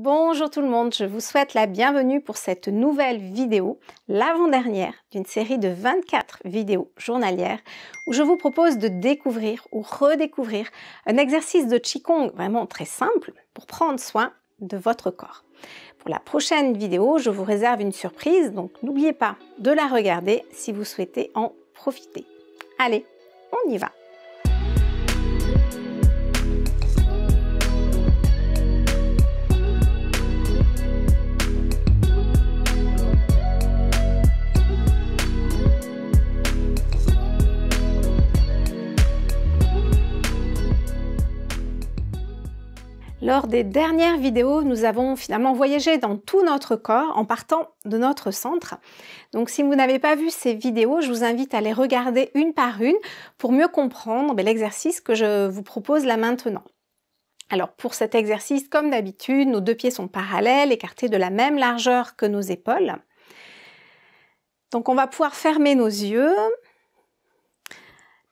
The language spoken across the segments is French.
Bonjour tout le monde, je vous souhaite la bienvenue pour cette nouvelle vidéo, l'avant-dernière d'une série de 24 vidéos journalières où je vous propose de découvrir ou redécouvrir un exercice de Qigong vraiment très simple pour prendre soin de votre corps. Pour la prochaine vidéo, je vous réserve une surprise, donc n'oubliez pas de la regarder si vous souhaitez en profiter. Allez, on y va! Lors des dernières vidéos, nous avons finalement voyagé dans tout notre corps en partant de notre centre. Donc si vous n'avez pas vu ces vidéos, je vous invite à les regarder une par une pour mieux comprendre l'exercice que je vous propose là maintenant. Alors pour cet exercice, comme d'habitude, nos deux pieds sont parallèles, écartés de la même largeur que nos épaules. Donc on va pouvoir fermer nos yeux,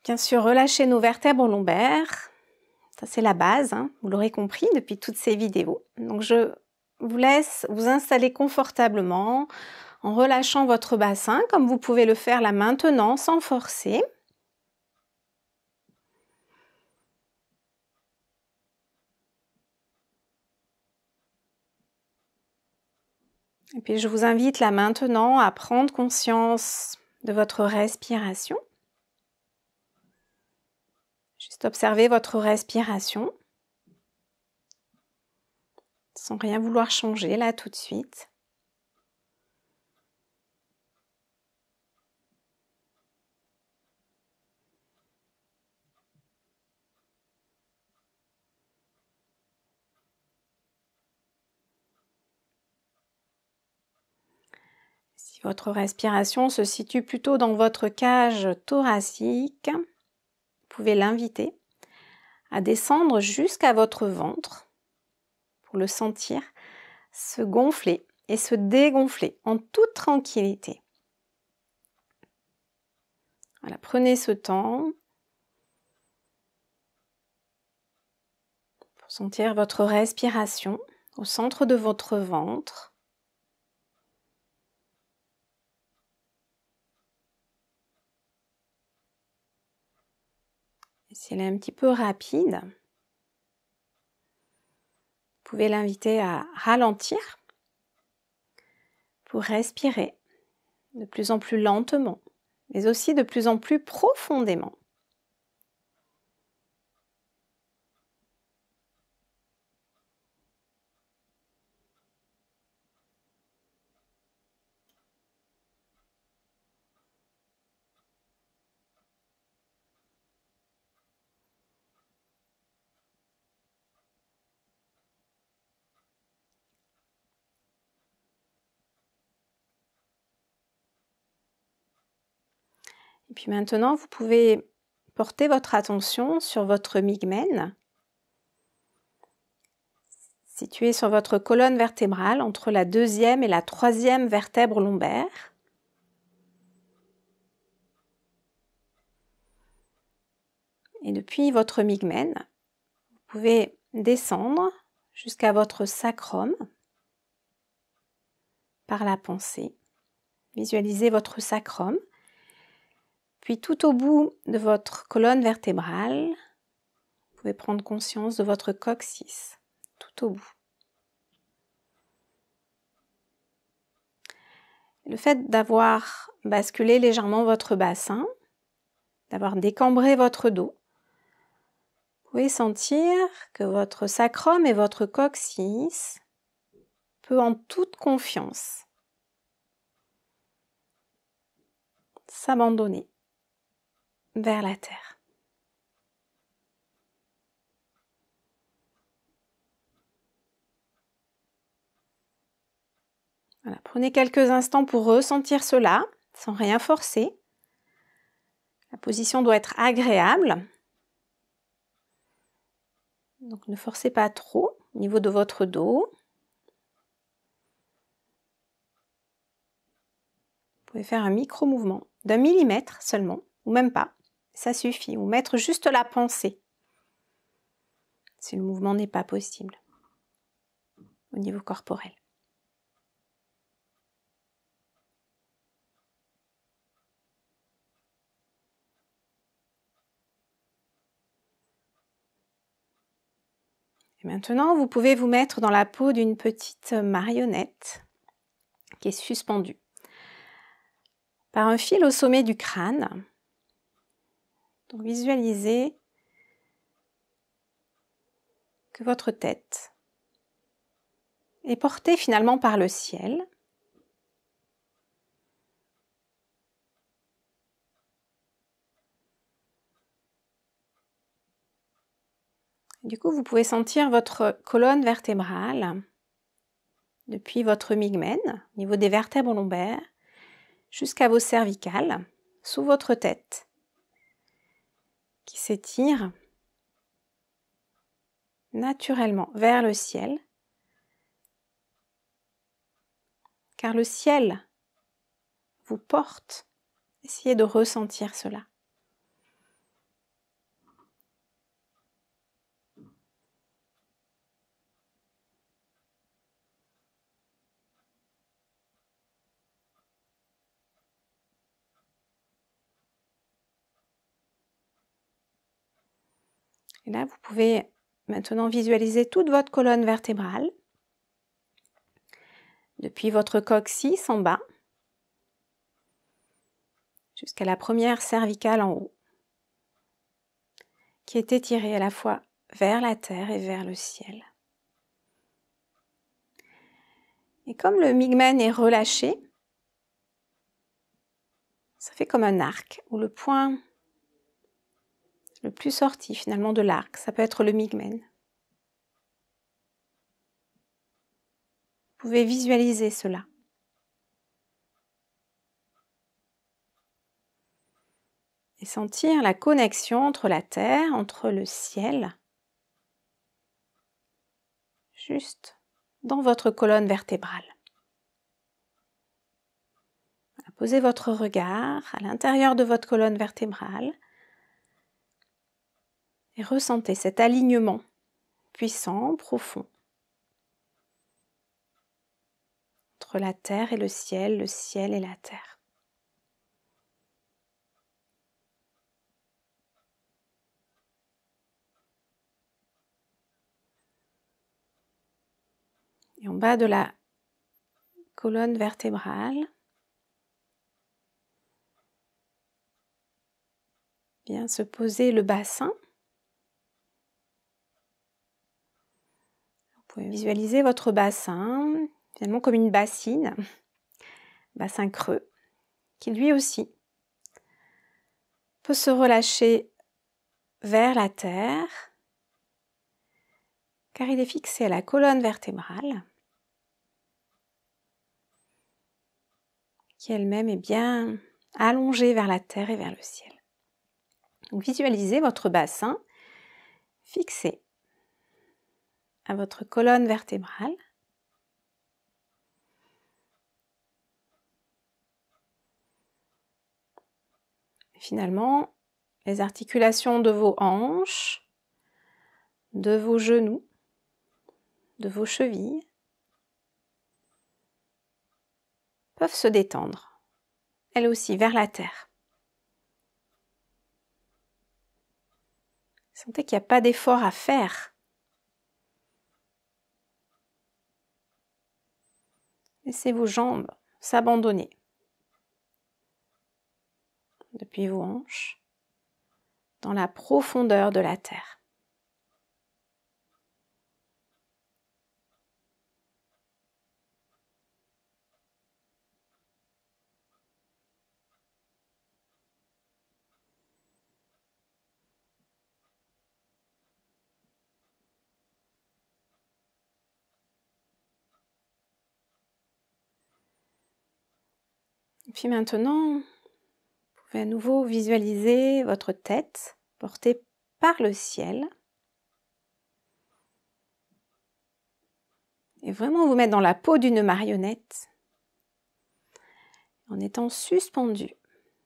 bien sûr relâcher nos vertèbres lombaires. Ça, c'est la base, hein, vous l'aurez compris depuis toutes ces vidéos. Donc, je vous laisse vous installer confortablement en relâchant votre bassin, comme vous pouvez le faire là maintenant, sans forcer. Et puis, je vous invite là maintenant à prendre conscience de votre respiration. Juste observer votre respiration, sans rien vouloir changer là tout de suite. Si votre respiration se situe plutôt dans votre cage thoracique, vous pouvez l'inviter à descendre jusqu'à votre ventre pour le sentir se gonfler et se dégonfler en toute tranquillité. Voilà, prenez ce temps pour sentir votre respiration au centre de votre ventre. Et si elle est un petit peu rapide, vous pouvez l'inviter à ralentir pour respirer de plus en plus lentement, mais aussi de plus en plus profondément. Et puis maintenant, vous pouvez porter votre attention sur votre mygmen, situé sur votre colonne vertébrale entre la deuxième et la troisième vertèbre lombaire. Et depuis votre mygmen, vous pouvez descendre jusqu'à votre sacrum par la pensée. Visualisez votre sacrum. Puis tout au bout de votre colonne vertébrale, vous pouvez prendre conscience de votre coccyx, tout au bout. Le fait d'avoir basculé légèrement votre bassin, d'avoir décambré votre dos, vous pouvez sentir que votre sacrum et votre coccyx peuvent en toute confiance s'abandonner vers la terre. Voilà, prenez quelques instants pour ressentir cela, sans rien forcer. La position doit être agréable. Donc ne forcez pas trop au niveau de votre dos. Vous pouvez faire un micro-mouvement d'1 millimètre seulement, ou même pas. Ça suffit, ou mettre juste la pensée, si le mouvement n'est pas possible. au niveau corporel. Et maintenant, vous pouvez vous mettre dans la peau d'une petite marionnette qui est suspendue par un fil au sommet du crâne. Donc visualisez que votre tête est portée finalement par le ciel. Du coup, vous pouvez sentir votre colonne vertébrale depuis votre mygmen, au niveau des vertèbres lombaires, jusqu'à vos cervicales, sous votre tête, qui s'étire naturellement vers le ciel, car le ciel vous porte. Essayez de ressentir cela. Et là, vous pouvez maintenant visualiser toute votre colonne vertébrale, depuis votre coccyx en bas, jusqu'à la première cervicale en haut, qui est étirée à la fois vers la terre et vers le ciel. Et comme le mygmen est relâché, ça fait comme un arc, où le point le plus sorti finalement de l'arc, ça peut être le mygmen. Vous pouvez visualiser cela. Et sentir la connexion entre la terre, entre le ciel, juste dans votre colonne vertébrale. Posez votre regard à l'intérieur de votre colonne vertébrale et ressentez cet alignement puissant, profond, entre la terre et le ciel et la terre. Et en bas de la colonne vertébrale, vient se poser le bassin. Vous pouvez visualiser votre bassin, finalement comme une bassine, bassin creux, qui lui aussi peut se relâcher vers la terre, car il est fixé à la colonne vertébrale, qui elle-même est bien allongée vers la terre et vers le ciel. Donc visualisez votre bassin fixé à votre colonne vertébrale. Et finalement, les articulations de vos hanches, de vos genoux, de vos chevilles peuvent se détendre, elles aussi vers la terre. Sentez qu'il n'y a pas d'effort à faire. Laissez vos jambes s'abandonner depuis vos hanches dans la profondeur de la terre. Et puis maintenant, vous pouvez à nouveau visualiser votre tête portée par le ciel. Et vraiment vous mettre dans la peau d'une marionnette. En étant suspendu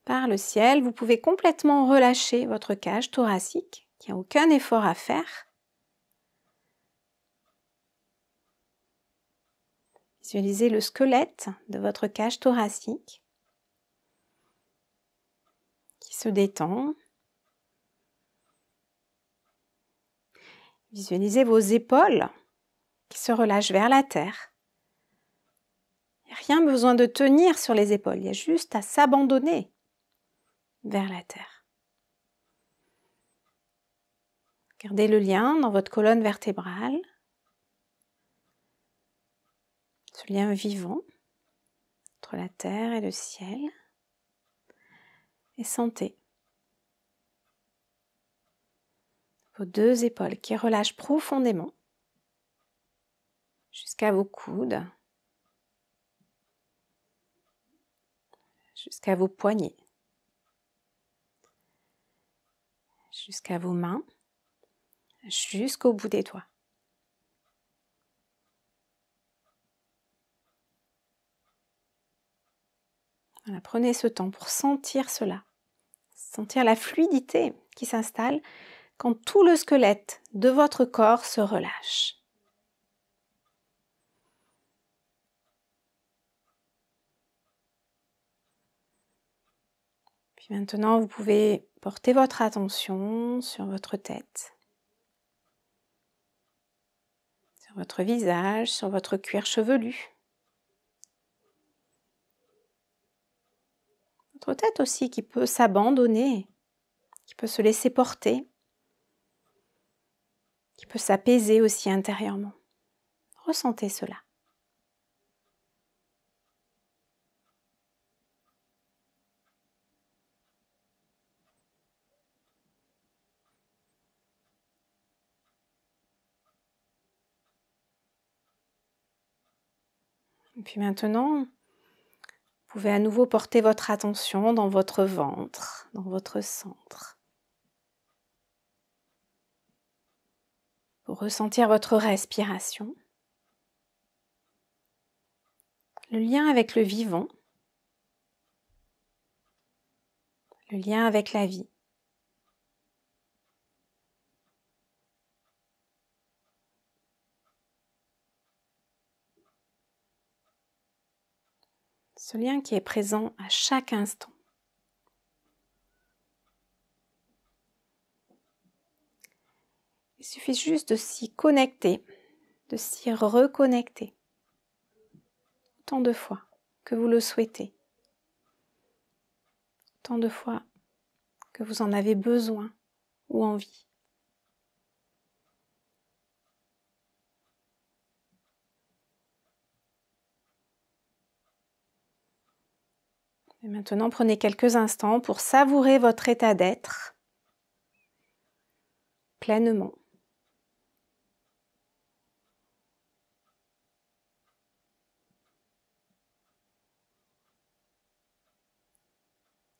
par le ciel, vous pouvez complètement relâcher votre cage thoracique, qui n'a aucun effort à faire. Visualisez le squelette de votre cage thoracique qui se détend. Visualisez vos épaules qui se relâchent vers la terre. Il n'y a rien besoin de tenir sur les épaules, il y a juste à s'abandonner vers la terre. Gardez le lien dans votre colonne vertébrale, ce lien vivant entre la terre et le ciel, et sentez vos deux épaules qui relâchent profondément jusqu'à vos coudes, jusqu'à vos poignets, jusqu'à vos mains, jusqu'au bout des doigts. Voilà, prenez ce temps pour sentir cela, sentir la fluidité qui s'installe quand tout le squelette de votre corps se relâche. Puis maintenant, vous pouvez porter votre attention sur votre tête, sur votre visage, sur votre cuir chevelu. Votre tête aussi qui peut s'abandonner, qui peut se laisser porter, qui peut s'apaiser aussi intérieurement. Ressentez cela. Et puis maintenant, vous pouvez à nouveau porter votre attention dans votre ventre, dans votre centre. Pour ressentir votre respiration, le lien avec le vivant, le lien avec la vie. Ce lien qui est présent à chaque instant. Il suffit juste de s'y connecter, de s'y reconnecter, autant de fois que vous le souhaitez, autant de fois que vous en avez besoin ou envie. Et maintenant, prenez quelques instants pour savourer votre état d'être pleinement.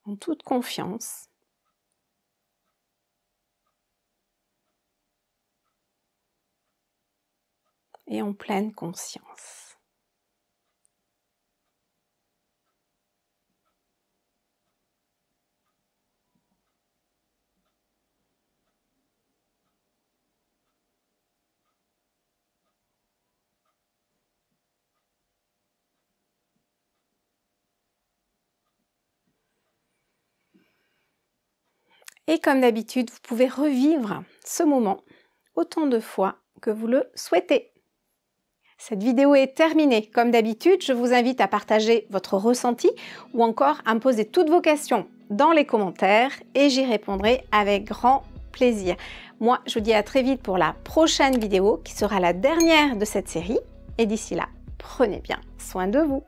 En toute confiance. Et en pleine conscience. Et comme d'habitude, vous pouvez revivre ce moment autant de fois que vous le souhaitez. Cette vidéo est terminée. Comme d'habitude, je vous invite à partager votre ressenti ou encore à me poser toutes vos questions dans les commentaires et j'y répondrai avec grand plaisir. Moi, je vous dis à très vite pour la prochaine vidéo qui sera la dernière de cette série. Et d'ici là, prenez bien soin de vous.